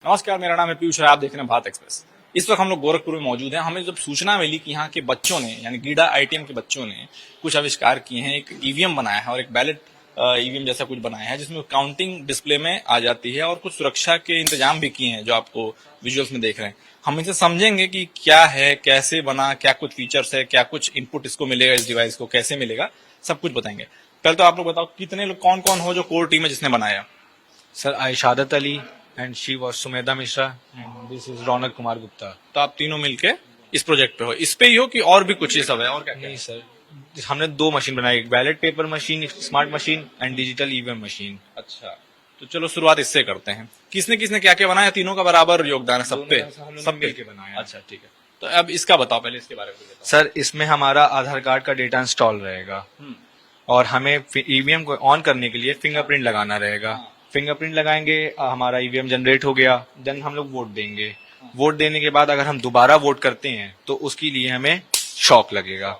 नमस्कार, मेरा नाम है पीयूष राय। आप देख रहे हैं भारत एक्सप्रेस। इस वक्त हम लोग गोरखपुर में मौजूद हैं। हमें जब सूचना मिली कि यहाँ के बच्चों ने यानी गीडा आईटीएम के बच्चों ने कुछ आविष्कार किए हैं, एक ईवीएम बनाया है और एक बैलेट ईवीएम जैसा कुछ बनाया है जिसमें काउंटिंग डिस्प्ले में आ जाती है और कुछ सुरक्षा के इंतजाम भी किए हैं जो आपको विजुअल्स में देख रहे हैं। हम इसे समझेंगे कि क्या है, कैसे बना, क्या कुछ फीचर्स है, क्या कुछ इनपुट इसको मिलेगा, इस डिवाइस को कैसे मिलेगा, सब कुछ बताएंगे। पहले तो आप लोग बताओ कितने लोग, कौन कौन हो जो कोर टीम है जिसने बनाया। Sir, I Shadat Ali and she was Sumedha Mishra and this is Ronak Kumar Gupta. तो आप तीनों मिलके इस प्रोजेक्ट पे हो। इस पे ही हो कि और भी कुछ ये सब है और क्या क्या नहीं सर, हमने दो मशीन बनाई, एक बैलेट पेपर मशीन, एक smart machine and digital EVM machine. अच्छा, तो चलो शुरुआत इससे करते हैं। किसने किसने क्या क्या बनाया? तीनों का बराबर योगदान है सब पे? सब मिलके बनाया। अच्छा ठीक है, तो अब इसका बताओ, पहले इसके बारे में बताओ। सर, इसमें हमारा आधार कार्ड का डेटा इंस्टॉल रहेगा और हमें ईवीएम को ऑन करने के लिए फिंगरप्रिंट लगाना रहेगा। फिंगरप्रिंट लगाएंगे, हमारा ईवीएम जनरेट हो गया, देन हम लोग वोट देंगे। वोट देने के बाद अगर हम दोबारा वोट करते हैं तो उसके लिए हमें शॉक लगेगा,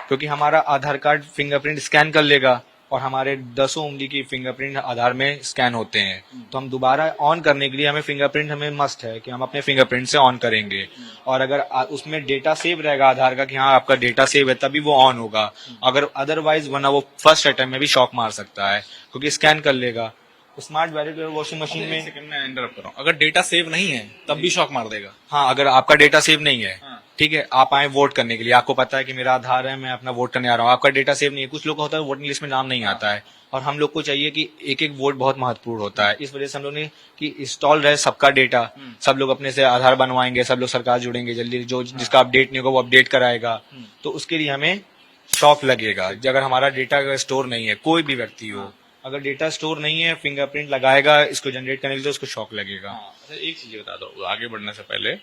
क्योंकि हमारा आधार कार्ड फिंगरप्रिंट स्कैन कर लेगा और हमारे 10 उंगली की फिंगरप्रिंट आधार में स्कैन होते हैं। तो हम दोबारा ऑन करने के लिए हमें फिंगरप्रिंट, हमें मस्ट है कि हम अपने फिंगरप्रिंट से ऑन करेंगे। और अगर उसमें डेटा सेव रहेगा आधार का कि हाँ आपका डेटा सेव है, तभी वो ऑन होगा। अगर अदरवाइज वरना वो फर्स्ट अटेम्प्ट में भी शॉक मार सकता है क्योंकि स्कैन कर लेगा। स्मार्ट बैलेट वॉशिंग मशीन में मैं इंटरप्ट कर रहा हूँ, अगर डेटा सेव नहीं है तब भी शॉक मार देगा? हाँ, अगर आपका डेटा सेव नहीं है, ठीक है, आप आए वोट करने के लिए, आपको पता है कि मेरा आधार है, मैं अपना वोट करने आ रहा हूँ, आपका डेटा सेव नहीं है। कुछ लोग होता है वोटिंग लिस्ट में नाम नहीं आता है और हम लोग को चाहिए कि एक एक वोट बहुत महत्वपूर्ण होता है। इस वजह से हम लोग ने कि इंस्टॉल रहे सबका डेटा, सब लोग अपने से आधार बनवाएंगे, सब लोग सरकार जुड़ेंगे जल्दी, जो जिसका अपडेट नहीं होगा वो अपडेट कराएगा। तो उसके लिए हमें शॉक लगेगा अगर हमारा डेटा स्टोर नहीं है। कोई भी व्यक्ति हो, अगर डेटा स्टोर नहीं है, फिंगरप्रिंट लगाएगा इसको जनरेट करने के लिए, तो उसको शॉक लगेगा। अच्छा, एक चीज बता दो आगे बढ़ने से पहले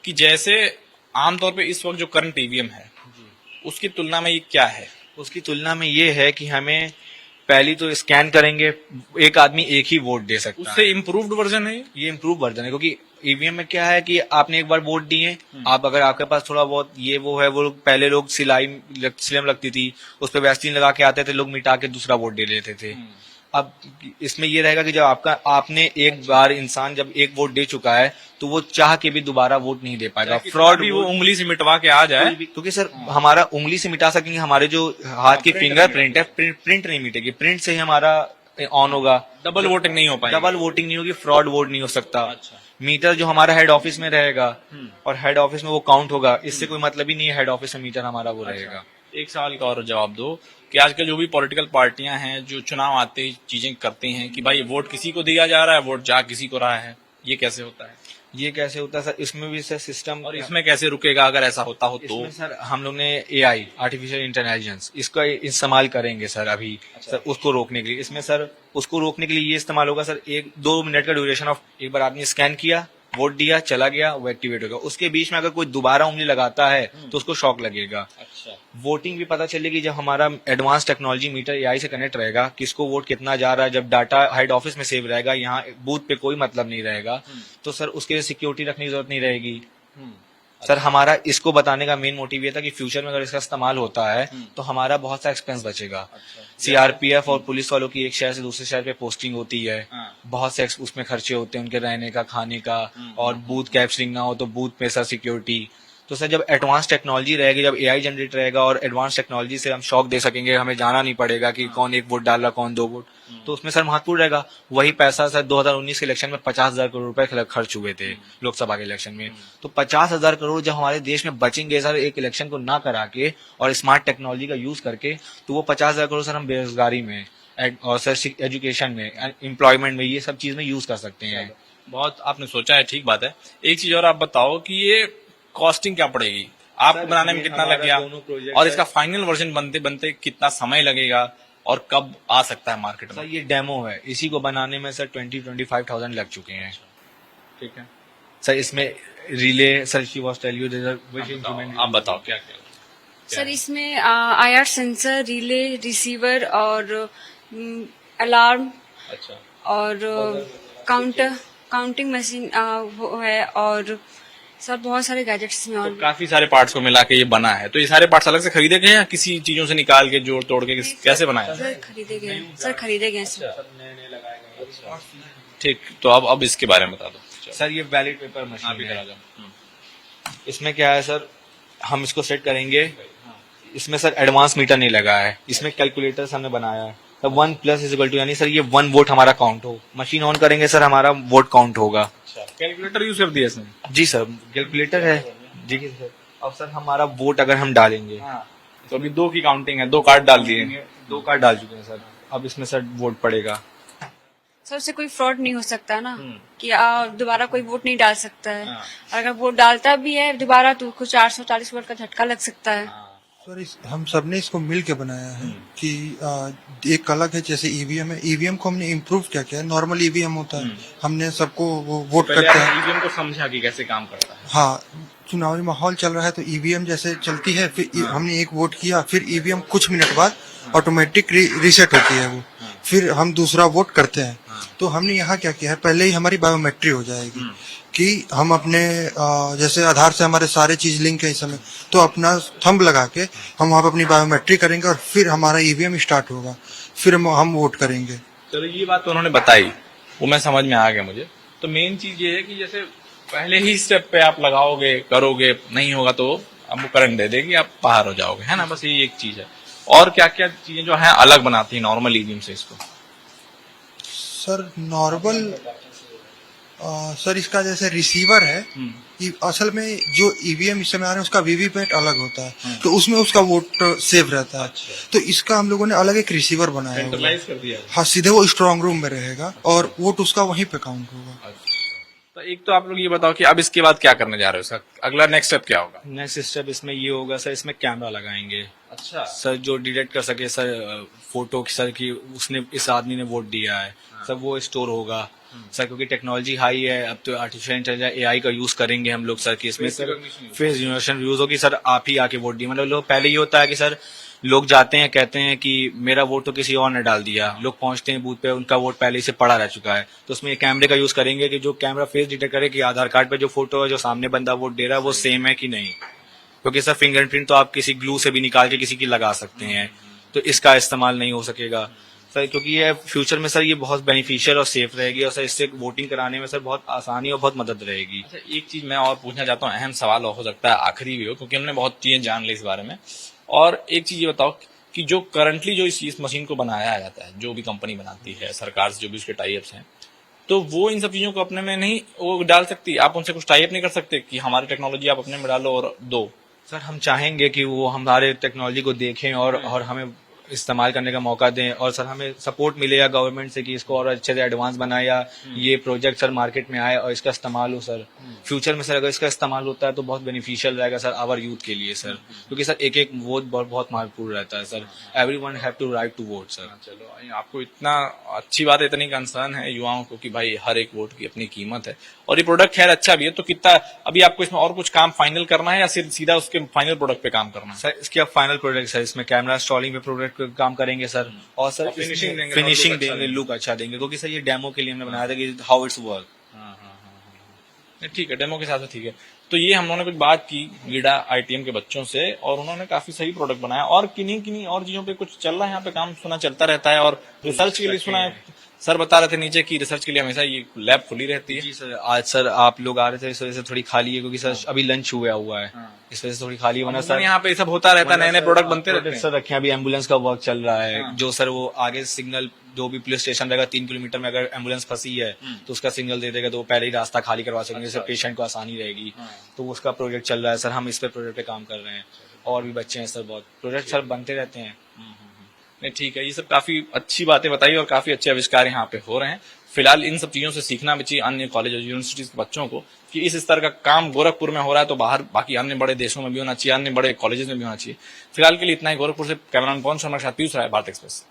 कि जैसे आमतौर पे इस वक्त जो करंट ईवीएम है उसकी तुलना में ये क्या है? उसकी तुलना में ये है कि हमें पहली तो स्कैन करेंगे, एक आदमी एक ही वोट दे सकता है। उससे इम्प्रूव्ड वर्जन है ये इम्प्रूव वर्जन है, क्योंकि ईवीएम में क्या है कि आपने एक बार वोट दिए, आप अगर आपके पास थोड़ा बहुत ये वो है, वो पहले लोग सिलम लगती थी, उस पर वैक्सीन लगा के आते थे लोग, मिटा के दूसरा वोट दे लेते थे। अब इसमें ये रहेगा कि जब आपने एक बार इंसान जब एक वोट दे चुका है तो वो चाह के भी दोबारा वोट नहीं दे पाएगा। फ्रॉड भी वो उंगली से मिटवा के आ जाए, क्योंकि सर हमारा उंगली से मिटा सकेंगे, हमारे जो हाथ की फिंगरप्रिंट है, प्रिंट नहीं मिटेगी, प्रिंट से ही हमारा ऑन होगा। डबल वोटिंग नहीं हो पाएगी, डबल वोटिंग नहीं होगी, फ्रॉड वोट नहीं हो सकता। मीटर जो हमारा हेड ऑफिस में रहेगा और हेड ऑफिस में वो काउंट होगा, इससे कोई मतलब ही नहीं है, हेड ऑफिस में मीटर हमारा वो रहेगा। एक सवाल का और जवाब दो कि आजकल जो भी पॉलिटिकल पार्टियां हैं जो चुनाव आते ही चीजें करती हैं कि भाई वोट किसी को दिया जा रहा है, वोट जा किसी को रहा है, ये कैसे होता है? ये कैसे होता है सर, इसमें भी सर सिस्टम, और इसमें कैसे रुकेगा अगर ऐसा होता हो तो? इसमें सर हम लोग ने एआई, आर्टिफिशियल इंटेलिजेंस, इसका इस्तेमाल करेंगे सर अभी। अच्छा। सर उसको रोकने के लिए, इसमें सर उसको रोकने के लिए ये इस्तेमाल होगा सर, 1-2 मिनट का ड्यूरेशन ऑफ, एक बार आपने स्कैन किया, वोट दिया, चला गया, वो एक्टिवेट होगा। उसके बीच में अगर कोई दोबारा उंगली लगाता है तो उसको शॉक लगेगा। अच्छा। वोटिंग भी पता चलेगी जब हमारा एडवांस टेक्नोलॉजी मीटर एआई से कनेक्ट रहेगा, किसको वोट कितना जा रहा है, जब डाटा हेड ऑफिस में सेव रहेगा, यहाँ बूथ पे कोई मतलब नहीं रहेगा, तो सर उसके लिए सिक्योरिटी रखने की जरूरत नहीं रहेगी। सर हमारा इसको बताने का मेन मोटिव ये था कि फ्यूचर में अगर इसका इस्तेमाल होता है तो हमारा बहुत सा एक्सपेंस बचेगा। सीआरपीएफ और पुलिस वालों की एक शहर से दूसरे शहर पे पोस्टिंग होती है, बहुत से उसमें खर्चे होते हैं, उनके रहने का, खाने का, और बूथ कैप्चरिंग ना हो तो बूथ पे सर सिक्योरिटी। तो सर जब एडवांस टेक्नोलॉजी रहेगी, जब एआई जनरेट रहेगा और एडवांस टेक्नोलॉजी से हम शॉक दे सकेंगे, हमें जाना नहीं पड़ेगा कि कौन एक वोट डाल रहा, कौन 2 वोट, तो उसमें सर महत्वपूर्ण रहेगा। वही पैसा सर 2019 के इलेक्शन में 50,000 करोड़ रुपए खर्च हुए थे लोकसभा के इलेक्शन में, तो 50,000 करोड़ जब हमारे देश में बचेंगे सर एक इलेक्शन को ना करा के और स्मार्ट टेक्नोलॉजी का यूज करके, तो वो 50,000 करोड़ सर हम बेरोजगारी में और सर एजुकेशन में, एम्प्लॉयमेंट में, ये सब चीज में यूज कर सकते हैं। बहुत आपने सोचा है, ठीक बात है। एक चीज और आप बताओ कि ये कॉस्टिंग क्या पड़ेगी आपको बनाने में, कितना लग गया, और इसका फाइनल वर्जन बनते बनते कितना समय लगेगा और कब आ सकता है मार्केट में? सर ये डेमो है, इसी को बनाने में सर 20-25,000 लग चुके हैं। ठीक है सर इसमें relay, sir she was tell you आप बताओ क्या क्या सर इसमें आईआर सेंसर, रिले, रिसीवर और अलार्म, अच्छा, और काउंटिंग मशीन वो है, और सर बहुत सारे गैजेट्स में। और काफी सारे पार्ट्स को मिला के ये बना है। तो ये सारे पार्ट्स अलग से खरीदे गए या किसी चीजों से निकाल के जोड़ तोड़ के कैसे बनाया? सर खरीदे गए सर। ठीक, तो अब इसके बारे में बता दो। सर ये बैलेट पेपर आप मशीन ही है। करा दो। इसमें क्या है सर, हम इसको सेट करेंगे। इसमें सर एडवांस मीटर नहीं लगा है, इसमें कैलकुलेटर्स हमने बनाया है। तब 1 प्लस इज इक्वल टू, यानी सर ये 1 वोट हमारा काउंट हो। मशीन ऑन करेंगे सर, हमारा वोट काउंट होगा। अच्छा, कैलकुलेटर यूज कर दिया इसने। जी सर, कैलकुलेटर है जी सर। अब सर हमारा वोट अगर हम डालेंगे, तो अभी 2 की काउंटिंग है, 2 कार्ड डाल दिए। 2 कार्ड डाल चुके हैं सर, अब इसमें सर वोट पड़ेगा। सर उससे कोई फ्रॉड नहीं हो सकता ना कि दोबारा कोई वोट नहीं डाल सकता है। हाँ। अगर वोट डालता भी है दोबारा तो उसको 440 वोट का झटका लग सकता है। सर हम सबने इसको मिल के बनाया है कि एक अलग है, जैसे ईवीएम है। ईवीएम को हमने इम्प्रूव क्या किया है। नॉर्मल ईवीएम होता है, हमने सबको वो वोट पहले करते हैं। आपने ईवीएम को समझा कि कैसे काम करता है। हाँ, चुनावी माहौल चल रहा है तो ईवीएम जैसे चलती है, फिर हमने एक वोट किया, फिर ईवीएम कुछ मिनट बाद ऑटोमेटिक रीसेट होती है वो, फिर हम दूसरा वोट करते हैं। तो हमने यहाँ क्या किया है, पहले ही हमारी बायोमेट्री हो जाएगी कि हम अपने जैसे आधार से हमारे सारे चीज लिंक है इस समय, तो अपना थंब लगा के हम वहाँ पे अपनी बायोमेट्री करेंगे और फिर हमारा ईवीएम स्टार्ट होगा, फिर हम वोट करेंगे। चलो ये बात तो उन्होंने बताई, वो मैं समझ में आ गया मुझे। तो मेन चीज ये है कि जैसे पहले ही स्टेप पे आप लगाओगे, करोगे, नहीं होगा तो आपको करंट दे देगी, आप बाहर हो जाओगे, है ना। बस ये एक चीज है। और क्या क्या चीजें जो है अलग बनाती है नॉर्मल ईवीएम से इसको? सर नॉर्मल सर इसका जैसे रिसीवर है कि असल में जो ईवीएम इस समय आ रहे हैं उसका वीवीपैट अलग होता है, तो उसमें उसका वोट सेव रहता है। तो इसका हम लोगों ने अलग एक रिसीवर बनाया हुआ है। सेंट्रलाइज कर दिया है। हाँ, सीधे वो स्ट्रांग रूम में रहेगा और वोट उसका वहीं पे काउंट होगा। तो एक तो आप लोग ये बताओ कि अब इसके बाद क्या करने जा रहे हो सर, अगला नेक्स्ट स्टेप क्या होगा? नेक्स्ट स्टेप इसमें ये होगा सर, इसमें कैमरा लगाएंगे अच्छा सर, जो डिटेक्ट कर सके सर फोटो की सर की उसने इस आदमी ने वोट दिया है सर, वो स्टोर होगा सर। क्योंकि टेक्नोलॉजी हाई है, अब तो आर्टिफिशियल इंटेलिजेंस एआई का यूज करेंगे हम लोग सर, कि इसमें सर फेस रिकॉग्निशन यूज होगी सर, आप ही आके वोट दिए। मतलब लोग पहले ये होता है कि सर लोग जाते हैं, कहते हैं कि मेरा वोट तो किसी और ने डाल दिया, लोग पहुंचते हैं बूथ पे, उनका वोट पहले ही से पड़ा रह चुका है। तो उसमें कैमरे का यूज करेंगे कि जो कैमरा फेस डिटेक्ट करे कि आधार कार्ड पे जो फोटो है, जो सामने बंदा वोट दे रहा है वो सेम है कि नहीं। क्योंकि सर फिंगरप्रिंट तो आप किसी ग्लू से भी निकाल के किसी की लगा सकते हैं, तो इसका इस्तेमाल नहीं हो सकेगा सर। क्योंकि ये फ्यूचर में सर ये बहुत बेनिफिशियल और सेफ रहेगी, और सर इससे वोटिंग कराने में सर बहुत आसानी और बहुत मदद रहेगी। अच्छा, एक चीज मैं और पूछना चाहता हूँ, अहम सवाल हो सकता है आखिरी भी हो, क्योंकि हमने बहुत चीजें जान ली इस बारे में। और एक चीज ये बताओ कि जो करंटली जो इस मशीन को बनाया जाता है, जो भी कंपनी बनाती है, सरकार से जो भी उसके टाइप्स हैं, तो वो इन सब चीजों को अपने में नहीं वो डाल सकती? आप उनसे कुछ टाइप नहीं कर सकते कि हमारी टेक्नोलॉजी आप अपने में डालो और दो? सर हम चाहेंगे कि वो हमारे टेक्नोलॉजी को देखें और हमें इस्तेमाल करने का मौका दें, और सर हमें सपोर्ट मिलेगा गवर्नमेंट से कि इसको और अच्छे से एडवांस बनाए, या ये प्रोजेक्ट सर मार्केट में आए और इसका इस्तेमाल हो सर। फ्यूचर में सर अगर इसका इस्तेमाल होता है तो बहुत बेनिफिशियल रहेगा सर आवर यूथ के लिए सर, क्योंकि सर एक एक वोट बहुत महत्वपूर्ण रहता है sir. Everyone have to right to vote sir. चलो, आपको इतना अच्छी बात है, इतनी कंसर्न है युवाओं को कि भाई हर एक वोट की अपनी कीमत है, और ये प्रोडक्ट खैर अच्छा भी है। तो कितना अभी आपको इसमें और कुछ काम फाइनल करना है या सीधा उसके फाइनल प्रोडक्ट पे काम करना है? सर इसके अब फाइनल प्रोडक्ट सर, इसमें कैमरा इंस्टॉलिंग पे प्रोडक्ट पे काम करेंगे सर, और सर फिनिशिंग देंगे, फिनिशिंग और look अच्छा देंगे, देंगे। लुक अच्छा देंगे। क्योंकि सर ये डेमो के लिए हमने बनाया था कि हाउ इट्स वर्क। नहीं, ठीक है, डेमो के हिसाब से ठीक है। तो ये हम लोगों ने कुछ बात की गीडा आईटीएम के बच्चों से, और उन्होंने काफी सही प्रोडक्ट बनाया। और किन्हीं और चीजों पे कुछ चल रहा है यहाँ पे, काम सुना चलता रहता है, और रिसर्च के लिए सुना है सर बता रहे थे नीचे की रिसर्च के लिए हमेशा ये लैब खुली रहती है। जी सर, आज सर आप लोग आ रहे थे इस वजह से थोड़ी खाली है, क्योंकि सर अभी लंच हुआ है, इस वजह से थोड़ी खाली होना सर। यहाँ पे सब होता रहता है, नए नए प्रोडक्ट बनते रहते हैं। सर रखे हैं, अभी एम्बुलेंस का वर्क चल रहा है, जो सर वो आगे सिग्नल जो भी पुलिस स्टेशन रहेगा 3 किलोमीटर में अगर एम्बुलेंस फंसी है तो उसका सिग्नल दे देगा, तो वो पहले ही रास्ता खाली करवा सकेंगे, जिससे पेशेंट को आसानी रहेगी। तो उसका प्रोजेक्ट चल रहा है सर, हम इस पे प्रोजेक्ट पे काम कर रहे हैं, और भी बच्चे हैं सर, बहुत प्रोजेक्ट सर बनते रहते हैं। नहीं, ठीक है, ये सब काफी अच्छी बातें बताई और काफी अच्छे आविष्कार यहाँ पे हो रहे हैं। फिलहाल इन सब चीजों से सीखना भी चाहिए अन्य कॉलेज और यूनिवर्सिटीज के बच्चों को कि इस स्तर का काम गोरखपुर में हो रहा है तो बाहर बाकी अन्य बड़े देशों में भी होना चाहिए, अन्य बड़े कॉलेजेस में भी होना चाहिए। फिलहाल के लिए इतना ही। गोरखपुर से कैमरामैन पवन शर्मा के साथ पीयूष राय, भारत एक्सप्रेस।